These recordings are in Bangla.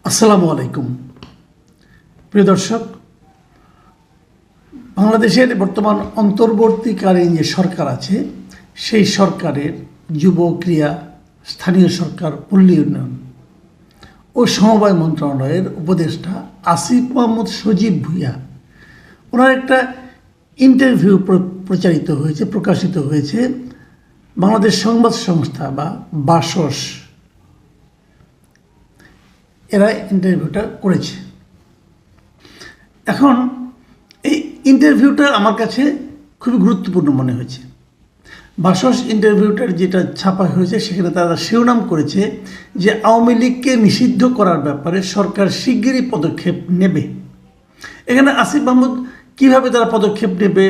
আসসালামু আলাইকুম প্রিয় দর্শক, বাংলাদেশের বর্তমান অন্তর্বর্তীকালীন যে সরকার আছে সেই সরকারের যুব ক্রীড়া, স্থানীয় সরকার, পল্লী উন্নয়ন ও সমবায় মন্ত্রণালয়ের উপদেষ্টা আসিফ মাহমুদ সজীব ভুঁইয়া ওনার একটা ইন্টারভিউ প্রকাশিত হয়েছে বাংলাদেশ সংবাদ সংস্থা বা বাসস এরা ইন্টারভিউটা করেছে। এখন এই ইন্টারভিউটা আমার কাছে খুবই গুরুত্বপূর্ণ মনে হয়েছে। বাসস ইন্টারভিউটার যেটা ছাপা হয়েছে সেখানে তারা শিরোনাম করেছে যে আওয়ামী লীগকে নিষিদ্ধ করার ব্যাপারে সরকার শিগগিরই পদক্ষেপ নেবে। এখানে আসিফ মাহমুদ কীভাবে তারা পদক্ষেপ নেবে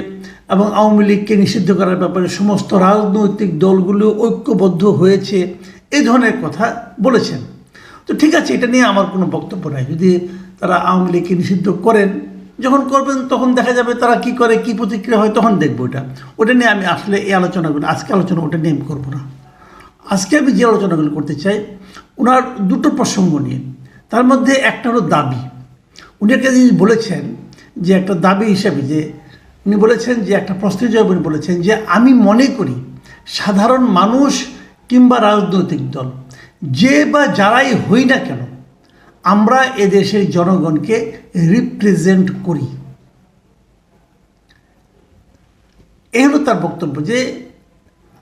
এবং আওয়ামী লীগকে নিষিদ্ধ করার ব্যাপারে সমস্ত রাজনৈতিক দলগুলো ঐক্যবদ্ধ হয়েছে এই ধরনের কথা বলেছেন। তো ঠিক আছে, এটা নিয়ে আমার কোনো বক্তব্য নাই। যদি তারা আওয়ামী লীগকে নিষিদ্ধ করেন, যখন করবেন তখন দেখা যাবে তারা কি করে, কি প্রতিক্রিয়া হয়, তখন দেখবো। ওটা নিয়ে আমি আসলে এই আলোচনাগুলো আজকে ওটা নিয়ে আমি করবো না। আজকে আমি যে আলোচনাগুলো করতে চাই ওনার দুটো প্রসঙ্গ নিয়ে। তার মধ্যে একটা হলো দাবি। উনি একটা জিনিস বলেছেন যে একটা দাবি হিসাবে যে উনি বলেছেন যে একটা প্রশ্নের জবাবে উনি বলেছেন যে আমি মনে করি সাধারণ মানুষ কিংবা রাজনৈতিক দল যে বা যারাই হই না কেন আমরা এদেশের জনগণকে রিপ্রেজেন্ট করি। এই হলো তার বক্তব্য যে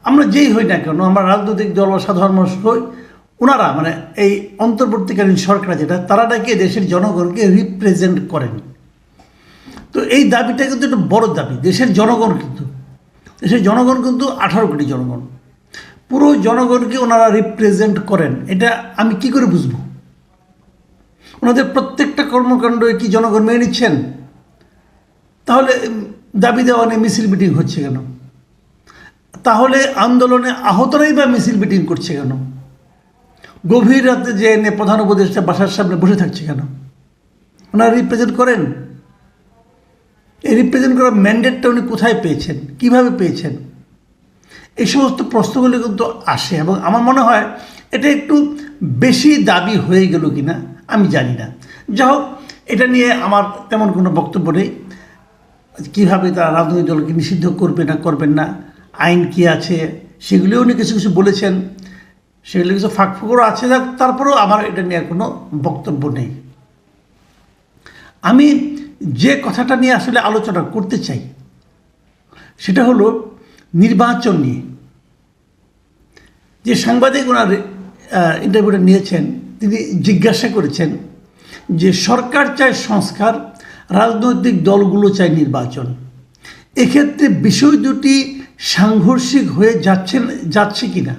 আমরা যেই হই না কেন, আমরা রাজনৈতিক দল বা সাধারণ মানুষ হই, ওনারা মানে এই অন্তর্বর্তীকালীন সরকার যেটা তারা নাকি দেশের জনগণকে রিপ্রেজেন্ট করেন। তো এই দাবিটা কিন্তু একটা বড় দাবি। দেশের জনগণ কিন্তু 18 কোটি জনগণ, পুরো জনগণকে ওনারা রিপ্রেজেন্ট করেন। এটা আমি কি করে বুঝবো? ওনাদের প্রত্যেকটা কর্মকাণ্ড কি জনগণ মেনে নিচ্ছেন? তাহলে দাবি দেওয়া নিয়ে মিছিল মিটিং হচ্ছে কেন? তাহলে আন্দোলনে আহতরাই বা মিছিল মিটিং করছে কেন? গভীর রাতে যে এনে প্রধান উপদেষ্টা বাসার সামনে বসে থাকছে কেন? ওনারা রিপ্রেজেন্ট করেন। এই রিপ্রেজেন্ট করার ম্যান্ডেটটা উনি কোথায় পেয়েছেন, কিভাবে পেয়েছেন? এই সমস্ত প্রশ্নগুলি কিন্তু আসে এবং আমার মনে হয় এটা একটু বেশি দাবি হয়ে গেল কিনা আমি জানি না। যাই হোক, এটা নিয়ে আমার তেমন কোনো বক্তব্য নেই। কীভাবে তারা রাজনৈতিক দলকে নিষিদ্ধ করবেন না, আইন কি আছে সেগুলিও উনি কিছু কিছু বলেছেন, সেগুলি কিছু ফাঁকফোকরও আছে। তারপরেও আমার এটা নিয়ে কোনো বক্তব্য নেই। আমি যে কথাটা নিয়ে আসলে আলোচনা করতে চাই সেটা হলো নির্বাচন নিয়ে। যে সাংবাদিক ওনার ইন্টারভিউটা নিয়েছেন তিনি জিজ্ঞাসা করেছেন যে সরকার চায় সংস্কার, রাজনৈতিক দলগুলো চায় নির্বাচন, এক্ষেত্রে বিষয় দুটি সাংঘর্ষিক হয়ে যাচ্ছে কি না,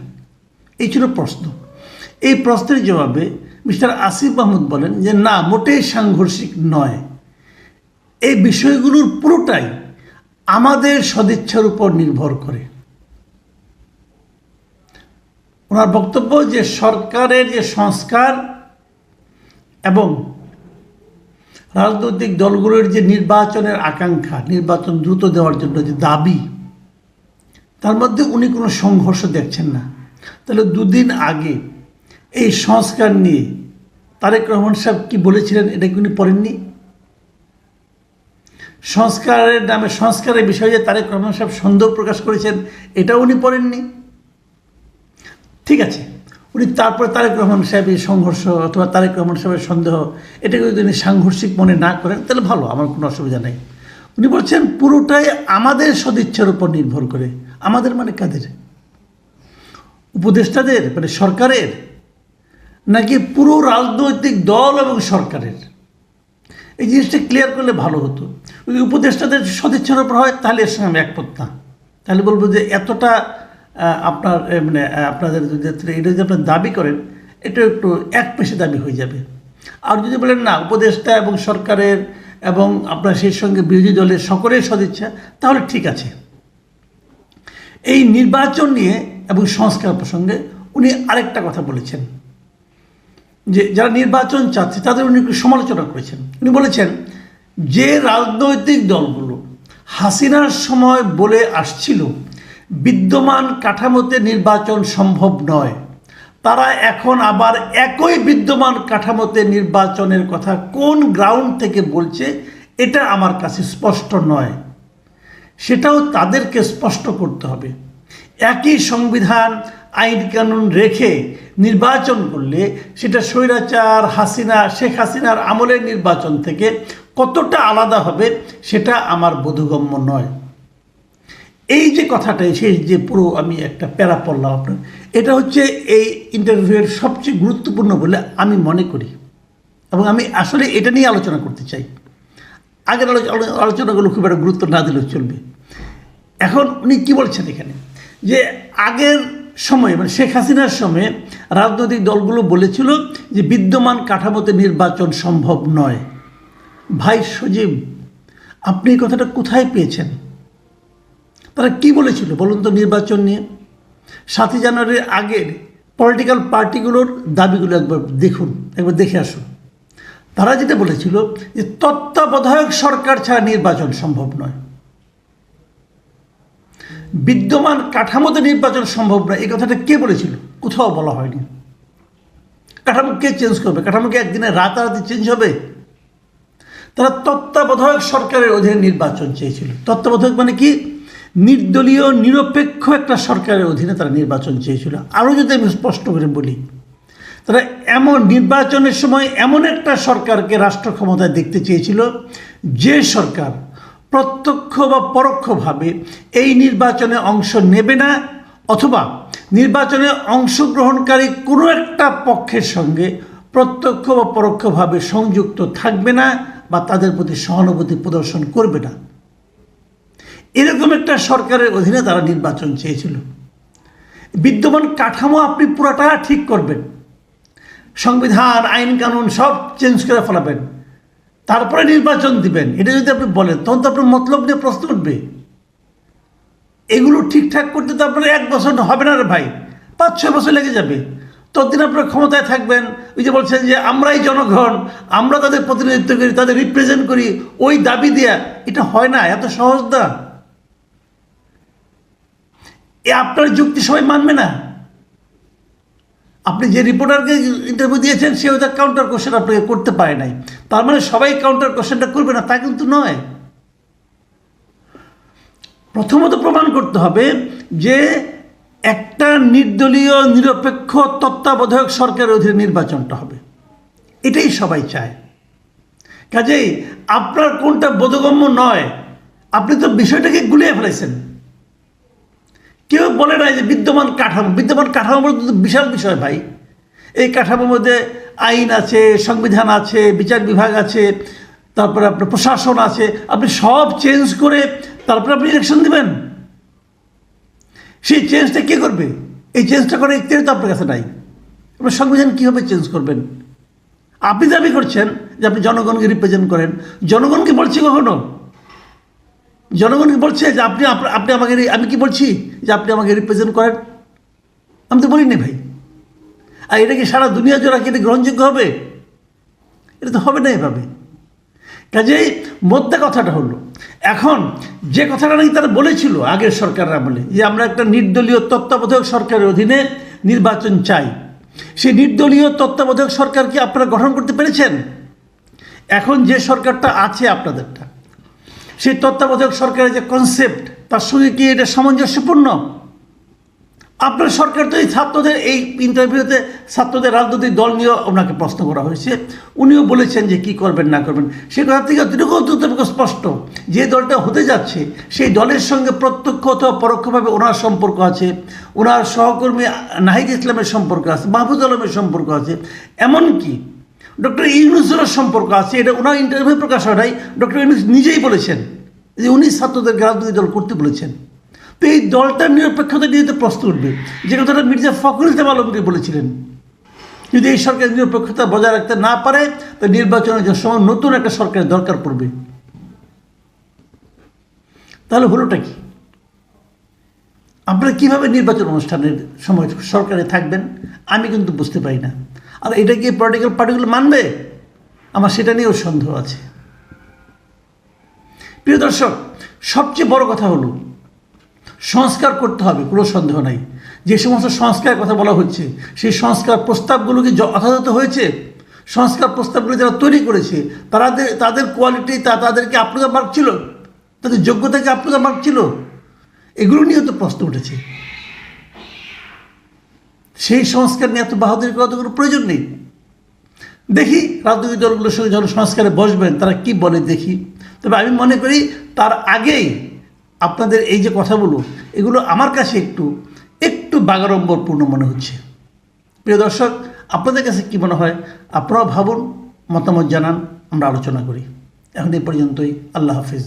এই ছিল প্রশ্ন। এই প্রশ্নের জবাবে মিস্টার আসিফ মাহমুদ বলেন যে না, মোটেই সাংঘর্ষিক নয়, এই বিষয়গুলোর পুরোটাই আমাদের সদিচ্ছার উপর নির্ভর করে। ওনার বক্তব্য যে সরকারের যে সংস্কার এবং রাজনৈতিক দলগুলোর যে নির্বাচনের আকাঙ্ক্ষা, নির্বাচন দ্রুত দেওয়ার জন্য যে দাবি, তার মধ্যে উনি কোনো সংঘর্ষ দেখছেন না। তাহলে দুদিন আগে এই সংস্কার নিয়ে তারেক রহমান সাহেব কি বলেছিলেন এটা কি উনি পড়েননি? সংস্কারের নামে, সংস্কারের বিষয়ে যে তারেক রহমান সাহেব সন্দেহ প্রকাশ করেছেন এটাও উনি পড়েননি। ঠিক আছে, উনি তারপরে তারেক রহমান সাহেবের সংঘর্ষ অথবা তারেক রহমান সাহেবের সন্দেহ এটাকে যদি উনি সাংঘর্ষিক মনে না করেন তাহলে ভালো, আমার কোনো অসুবিধা নেই। উনি বলছেন পুরোটাই আমাদের সদিচ্ছার উপর নির্ভর করে। আমাদের মানে কাদের? উপদেষ্টাদের, মানে সরকারের, নাকি পুরো রাজনৈতিক দল এবং সরকারের? এই জিনিসটা ক্লিয়ার করলে ভালো হতো। যদি উপদেষ্টাদের সদিচ্ছার উপর হয় তাহলে এর সঙ্গে আমি একমত না। তাহলে বলবো যে এতটা আপনার মানে আপনাদের যদি এটা যদি আপনার দাবি করেন এটা একটু এক পেশে দাবি হয়ে যাবে। আর যদি বলেন না, উপদেষ্টা এবং সরকারের এবং আপনার সেই সঙ্গে বিরোধী দলের সকলের সদিচ্ছা, তাহলে ঠিক আছে। এই নির্বাচন নিয়ে এবং সংস্কার প্রসঙ্গে উনি আরেকটা কথা বলেছেন যে যারা নির্বাচন চাচ্ছে তাদের উনি একটু সমালোচনা করেছেন। উনি বলেছেন যে রাজনৈতিক দলগুলো হাসিনার সময় বলে আসছিল বিদ্যমান কাঠামোতে নির্বাচন সম্ভব নয়, তারা এখন আবার একই বিদ্যমান কাঠামোতে নির্বাচনের কথা কোন গ্রাউন্ড থেকে বলছে এটা আমার কাছে স্পষ্ট নয়। সেটাও তাদেরকে স্পষ্ট করতে হবে। একই সংবিধান আইন কানুন রেখে নির্বাচন করলে সেটা স্বৈরাচার শেখ হাসিনার আমলের নির্বাচন থেকে কতটা আলাদা হবে সেটা আমার বোধগম্য নয়। এই যে কথাটাই শেষ যে পুরো আমি একটা প্যারা পড়লাম আপনার, এটা হচ্ছে এই ইন্টারভিউয়ের সবচেয়ে গুরুত্বপূর্ণ বলে আমি মনে করি, এবং আমি আসলে এটা নিয়ে আলোচনা করতে চাই। আগের আলোচনাগুলো খুব একটা গুরুত্ব না দিলেও চলবে। এখন উনি কী বলছেন এখানে, যে আগের সময়ে মানে শেখ হাসিনার সময়ে রাজনৈতিক দলগুলো বলেছিল যে বিদ্যমান কাঠামোতে নির্বাচন সম্ভব নয়। ভাই সজীব, আপনি এই কথাটা কোথায় পেয়েছেন? তারা কি বলেছিল বলুন তো নির্বাচন নিয়ে? 7ই জানুয়ারির আগের পলিটিক্যাল পার্টিগুলোর দাবিগুলো একবার দেখুন, একবার দেখে আসুন। তারা যেটা বলেছিল যে তত্ত্বাবধায়ক সরকার ছাড়া নির্বাচন সম্ভব নয়, বিদ্যমান কাঠামোতে নির্বাচন সম্ভব নয়। এই কথাটা কে বলেছিল? কোথাও বলা হয়নি। কাঠামো কে চেঞ্জ করবে? কাঠামো কি একদিনে রাতারাতি চেঞ্জ হবে? তারা তত্ত্বাবধায়ক সরকারের অধীনে নির্বাচন চেয়েছিল। তত্ত্বাবধায়ক মানে কি? নির্দলীয় নিরপেক্ষ একটা সরকারের অধীনে তারা নির্বাচন চেয়েছিল। আরও যদি আমি স্পষ্ট করে বলি, তারা এমন নির্বাচনের সময় এমন একটা সরকারকে রাষ্ট্র ক্ষমতায় দেখতে চেয়েছিল যে সরকার প্রত্যক্ষ বা পরোক্ষভাবে এই নির্বাচনে অংশ নেবে না, অথবা নির্বাচনে অংশগ্রহণকারী কোনো একটা পক্ষের সঙ্গে প্রত্যক্ষ বা পরোক্ষভাবে সংযুক্ত থাকবে না বা তাদের প্রতি সহানুভূতি প্রদর্শন করবে না। এরকম একটা সরকারের অধীনে তারা নির্বাচন চেয়েছিল। বিদ্যমান কাঠামো আপনি পুরাটা ঠিক করবেন, সংবিধান আইন কানুন সব চেঞ্জ করে ফেলাবেন, তারপরে নির্বাচন দিবেন, এটা যদি আপনি বলেন তখন তো আপনার মতলব নিয়ে প্রশ্ন উঠবে। এগুলো ঠিকঠাক করতে তো আপনার 1 বছর হবে না রে ভাই, 5-6 বছর লেগে যাবে। ততদিন আপনার ক্ষমতায় থাকবেন। ওই যে বলছেন যে আমরাই জনগণ, আমরা তাদের প্রতিনিধিত্ব করি, তাদের রিপ্রেজেন্ট করি, ওই দাবি দেয়া, এটা হয় না, এত সহজ না। আপনার যুক্তি সবাই মানবে না। আপনি যে রিপোর্টারকে ইন্টারভিউ দিয়েছেন সে ওটা কাউন্টার কোশ্চেন আপনাকে করতে পারে নাই, তার মানে সবাই কাউন্টার কোশ্চেনটা করবে না তা কিন্তু নয়। প্রথমত প্রমাণ করতে হবে যে একটা নির্দলীয় নিরপেক্ষ তত্ত্বাবধায়ক সরকারের অধীনে নির্বাচনটা হবে, এটাই সবাই চায়। কাজেই আপনার কোনটা বোধগম্য নয়, আপনি তো বিষয়টাকে গুলিয়ে ফেলেছেন। কেউ বলে না যে বিদ্যমান কাঠামো বলতে বিশাল বিষয় ভাই। এই কাঠামোর মধ্যে আইন আছে, সংবিধান আছে, বিচার বিভাগ আছে, তারপরে আপনার প্রশাসন আছে। আপনি সব চেঞ্জ করে তারপরে আপনি ইলেকশন দেবেন, সেই চেঞ্জটা কে করবে? এই চেঞ্জটা করার ইখতিয়ার তো আপনার কাছে নাই। আপনার সংবিধান কীভাবে চেঞ্জ করবেন? আপনি দাবি করছেন যে আপনি জনগণকে রিপ্রেজেন্ট করেন, জনগণকে বলছি কখনো? জনগণকে বলছে যে আপনি আমাকে, আমি কি বলছি যে আপনি আমাকে রিপ্রেজেন্ট করেন? আমি তো বলিনি ভাই। আর এটা কি সারা দুনিয়া জোড়া কি এটা গ্রহণযোগ্য হবে? এটা তো হবে না এভাবে। কাজেই মোদ্দা কথাটা হলো, এখন যে কথাটা নাকি তারা বলেছিল আগের সরকাররা বলে যে আমরা একটা নির্দলীয় তত্ত্বাবধায়ক সরকারের অধীনে নির্বাচন চাই, সেই নির্দলীয় তত্ত্বাবধায়ক সরকার কি আপনারা গঠন করতে পেরেছেন? এখন যে সরকারটা আছে আপনাদেরটা, সেই তত্ত্বাবধায়ক সরকারের যে কনসেপ্ট তার সঙ্গে কি এটা সামঞ্জস্যপূর্ণ? আপনার সরকার তো এই ছাত্রদের এই ইন্টারভিউতে ছাত্রদের রাজনৈতিক দল নিয়েও ওনাকে প্রশ্ন করা হয়েছে, উনিও বলেছেন যে কি করবেন না করবেন। সে কথা থেকে অত্যন্ত স্পষ্ট, যে দলটা হতে যাচ্ছে সেই দলের সঙ্গে প্রত্যক্ষ অথবা পরোক্ষভাবে ওনার সম্পর্ক আছে, ওনার সহকর্মী নাহিদ ইসলামের সম্পর্ক আছে, মাহফুজ আলমের সম্পর্ক আছে, এমনকি ডক্টর ইউনূসের সম্পর্ক আছে। এটা ওনার ইন্টারভিউ প্রকাশ হয় নাই, ডক্টর ইউনূস নিজেই বলেছেন যে উনি ছাত্রদেরকে রাজনৈতিক দল করতে বলেছেন। তো এই দলটার নিরপেক্ষতা নিয়ে তো প্রশ্ন উঠবে, যে কথাটা মির্জা ফখরুল ইসলাম আলমগীর বলেছিলেন, যদি এই সরকার নিরপেক্ষতা বজায় রাখতে না পারে তো নির্বাচনের সময় নতুন একটা সরকারের দরকার পড়বে। তাহলে হলোটা কি? আপনারা কীভাবে নির্বাচন অনুষ্ঠানের সময় সরকারে থাকবেন আমি কিন্তু বুঝতে পারি না। আর এটা কি পলিটিক্যাল পার্টিগুলো মানবে? আমার সেটা নিয়েও সন্দেহ আছে। প্রিয় দর্শক, সবচেয়ে বড় কথা হলো সংস্কার করতে হবে, কোনো সন্দেহ নাই। যে সমস্ত সংস্কারের কথা বলা হচ্ছে সেই সংস্কার প্রস্তাবগুলো কি যথাযথ হয়েছে? সংস্কার প্রস্তাবগুলো যারা তৈরি করেছে তাদের কোয়ালিটি তাদেরকে আপনাদের মার্ক ছিল, তাদের যোগ্যতাকে আপনাদের মার্ক ছিল, এগুলো নিয়েও তো প্রশ্ন উঠেছে। সেই সংস্কার নিয়ে এত বাহাদুরি করার কোনো প্রয়োজন নেই। দেখি রাজনৈতিক দলগুলোর সঙ্গে যখন সংস্কারে বসবেন তারা কি বলে দেখি। তবে আমি মনে করি তার আগেই আপনাদের এই যে কথাগুলো, এগুলো আমার কাছে একটু বাগাড়ম্বরপূর্ণ মনে হচ্ছে। প্রিয় দর্শক, আপনাদের কাছে কি মনে হয়? আপনারাও ভাবুন, মতামত জানান, আমরা আলোচনা করি। এখন এই পর্যন্তই। আল্লাহ হাফিজ।